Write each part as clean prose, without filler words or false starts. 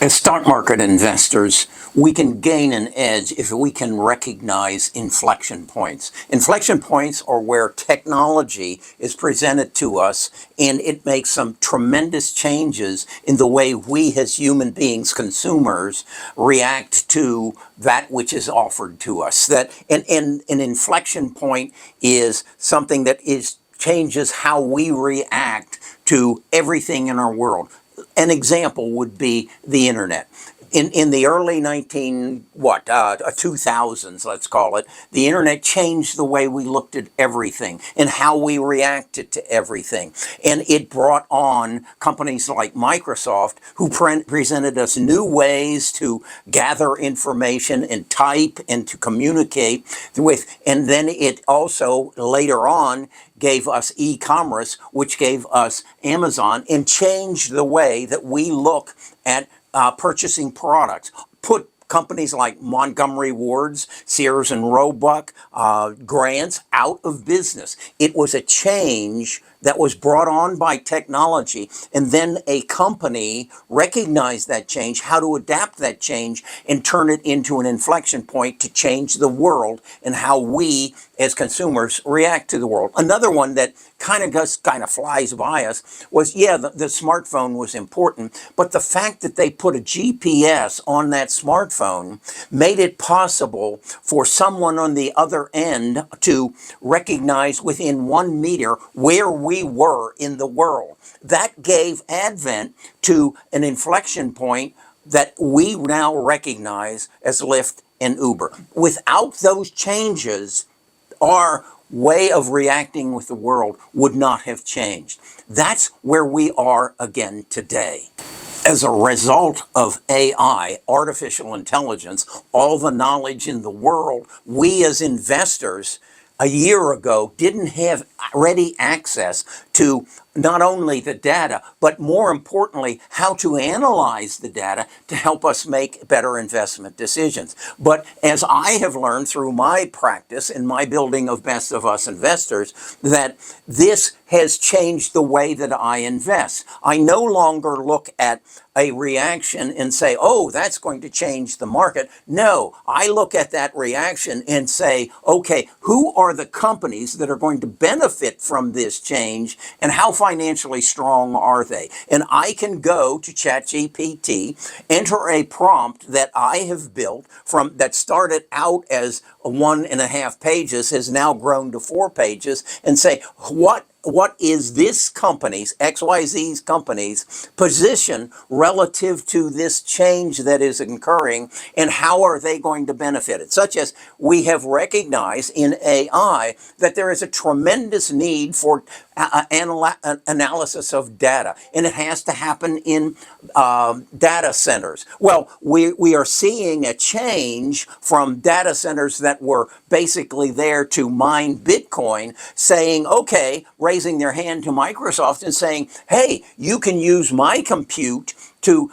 As stock market investors, we can gain an edge if we can recognize inflection points. Inflection points are where technology is presented to us and it makes some tremendous changes in the way we as human beings, consumers, react to that which is offered to us. And an inflection point is something that changes how we react to everything in our world. An example would be the internet. In the early 2000s, let's call it, the internet changed the way we looked at everything and how we reacted to everything. And it brought on companies like Microsoft who presented us new ways to gather information and type and to communicate with. And then it also later on gave us e-commerce, which gave us Amazon, and changed the way that we look at purchasing products. Put companies like Montgomery Ward's, Sears and Roebuck, Grant's out of business. It was a change that was brought on by technology, and then a company recognized that change, how to adapt that change and turn it into an inflection point to change the world and how we as consumers react to the world. Another one that kind of flies by us was, the smartphone was important, but the fact that they put a GPS on that smartphone made it possible for someone on the other end to recognize within 1 meter where we were in the world. That gave advent to an inflection point that we now recognize as Lyft and Uber. Without those changes, our way of reacting with the world would not have changed. That's where we are again today. As a result of AI, artificial intelligence, all the knowledge in the world, we as investors a year ago didn't have ready access to not only the data, but more importantly, how to analyze the data to help us make better investment decisions. But as I have learned through my practice in my building of Best of Us Investors, that this has changed the way that I invest. I no longer look at a reaction and say, oh, that's going to change the market. No, I look at that reaction and say, okay, who are the companies that are going to benefit from this change and how financially strong are they? And I can go to ChatGPT, enter a prompt that I have built that started out as 1.5 pages, has now grown to 4 pages, and say, what is this company's, XYZ's company's position relative to this change that is occurring, and how are they going to benefit it? Such as we have recognized in AI that there is a tremendous need for analysis of data, and it has to happen in data centers. Well, we are seeing a change from data centers that were basically there to mine Bitcoin, saying, okay, raising their hand to Microsoft and saying, hey, you can use my compute to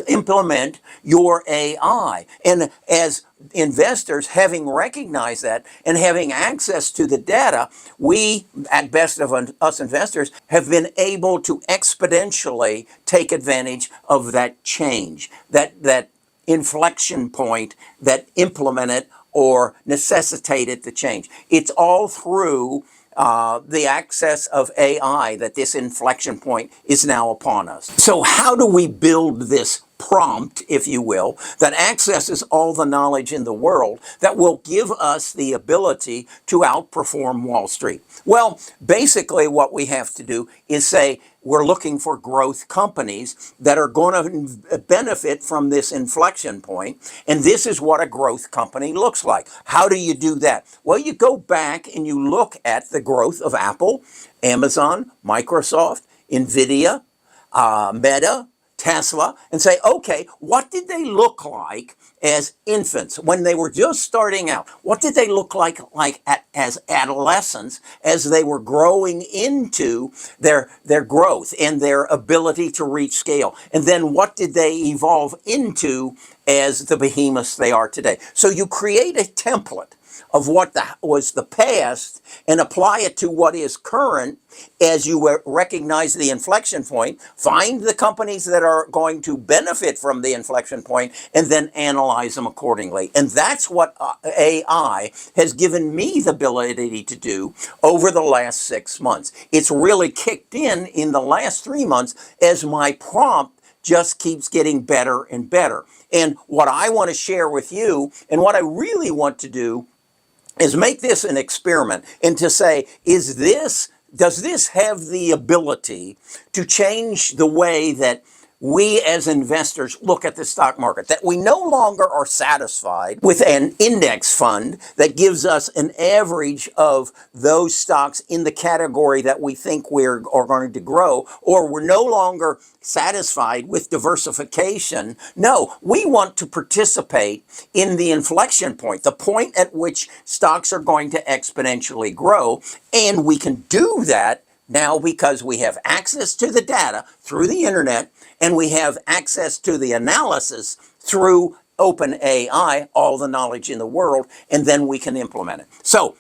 implement your AI. And as investors, having recognized that and having access to the data, we at Best of Us Investors have been able to exponentially take advantage of that change, that inflection point that implemented or necessitated the change. It's all through the access of AI that this inflection point is now upon us. So how do we build this prompt, if you will, that accesses all the knowledge in the world that will give us the ability to outperform Wall Street? Well, basically what we have to do is say we're looking for growth companies that are going to benefit from this inflection point, and this is what a growth company looks like. How do you do that? Well, you go back and you look at the growth of Apple, Amazon, Microsoft, Nvidia, Meta, Tesla, and say, okay, what did they look like as infants when they were just starting out? What did they look like as adolescents as they were growing into their growth and their ability to reach scale? And then what did they evolve into as the behemoths they are today? So you create a template of what was the past and apply it to what is current as you recognize the inflection point, find the companies that are going to benefit from the inflection point, and then analyze them accordingly. And that's what AI has given me the ability to do over the last 6 months. It's really kicked in the last 3 months as my prompt just keeps getting better and better. And what I want to share with you, and what I really want to do, is make this an experiment and to say, does this have the ability to change the way that we as investors look at the stock market, that we no longer are satisfied with an index fund that gives us an average of those stocks in the category that we think are going to grow, or we're no longer satisfied with diversification. No, we want to participate in the inflection point, the point at which stocks are going to exponentially grow, and we can do that now because we have access to the data through the internet, and we have access to the analysis through OpenAI, all the knowledge in the world, and then we can implement it. So,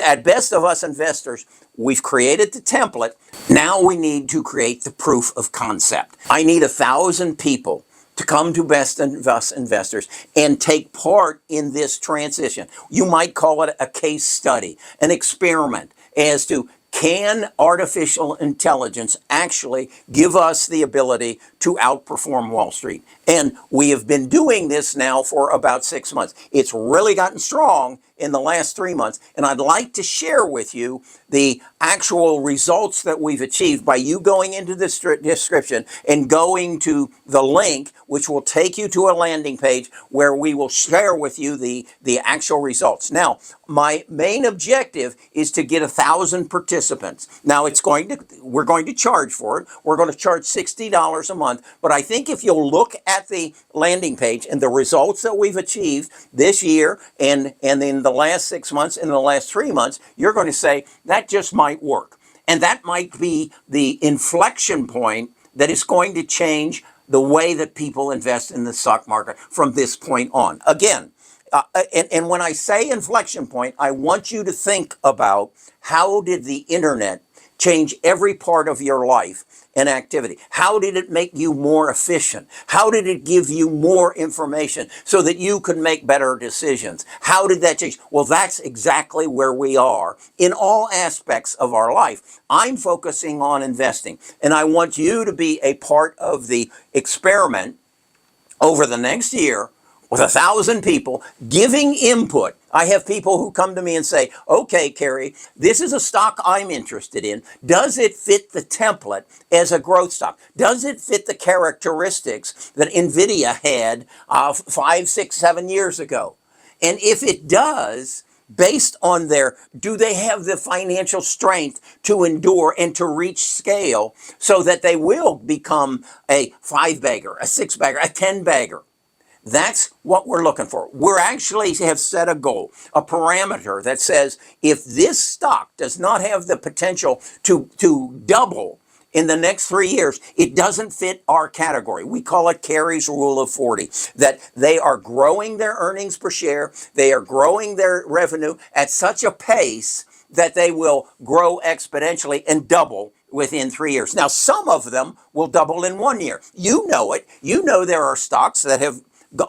at Best of Us Investors, we've created the template. Now we need to create the proof of concept. I need 1,000 people to come to Best of Us Investors and take part in this transition. You might call it a case study, an experiment as to, can artificial intelligence actually give us the ability to outperform Wall Street? And we have been doing this now for about 6 months. It's really gotten strong in the last 3 months, and I'd like to share with you the actual results that we've achieved by you going into the description and going to the link, which will take you to a landing page where we will share with you the actual results. Now, my main objective is to get 1,000 participants. Now, we're going to charge for it. We're going to charge $60 a month, but I think if you'll look at the landing page and the results that we've achieved this year and in the last 6 months and the last 3 months, you're going to say, that just might work. And that might be the inflection point that is going to change the way that people invest in the stock market from this point on. Again, and when I say inflection point, I want you to think about, how did the internet change every part of your life and activity? How did it make you more efficient? How did it give you more information so that you could make better decisions? How did that change? Well, that's exactly where we are in all aspects of our life. I'm focusing on investing, and I want you to be a part of the experiment over the next year with 1,000 people giving input. I have people who come to me and say, okay, Kerry, this is a stock I'm interested in. Does it fit the template as a growth stock? Does it fit the characteristics that NVIDIA had 5, 6, 7 years ago? And if it does, based on do they have the financial strength to endure and to reach scale so that they will become a 5-bagger, a 6-bagger, a 10-bagger? That's what we're looking for. We're actually have set a goal, a parameter that says, if this stock does not have the potential to double in the next 3 years, it doesn't fit our category. We call it Kerry's Rule of 40, that they are growing their earnings per share, they are growing their revenue at such a pace that they will grow exponentially and double within 3 years. Now, some of them will double in 1 year. You know it. You know there are stocks that have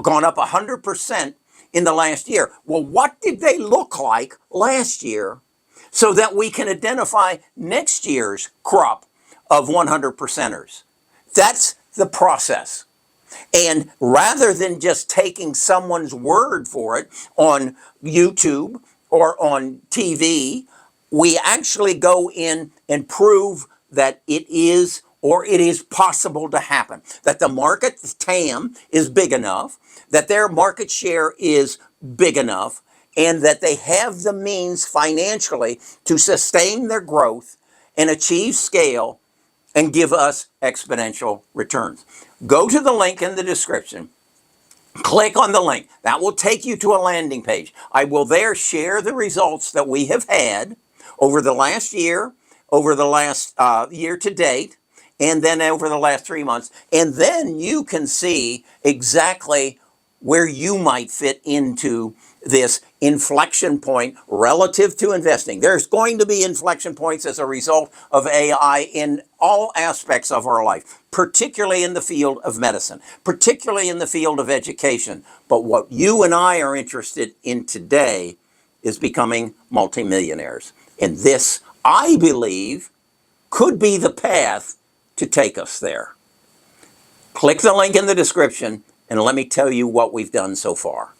gone up 100% in the last year. Well, what did they look like last year so that we can identify next year's crop of 100%ers? That's the process. And rather than just taking someone's word for it on YouTube or on TV, we actually go in and prove that it is possible to happen, that the market, the TAM, is big enough, that their market share is big enough, and that they have the means financially to sustain their growth and achieve scale and give us exponential returns. Go to the link in the description. Click on the link. That will take you to a landing page. I will there share the results that we have had over the last year, over the last year to date, and then over the last 3 months. And then you can see exactly where you might fit into this inflection point relative to investing. There's going to be inflection points as a result of AI in all aspects of our life, particularly in the field of medicine, particularly in the field of education. But what you and I are interested in today is becoming multimillionaires. And this, I believe, could be the path to take us there. Click the link in the description and let me tell you what we've done so far.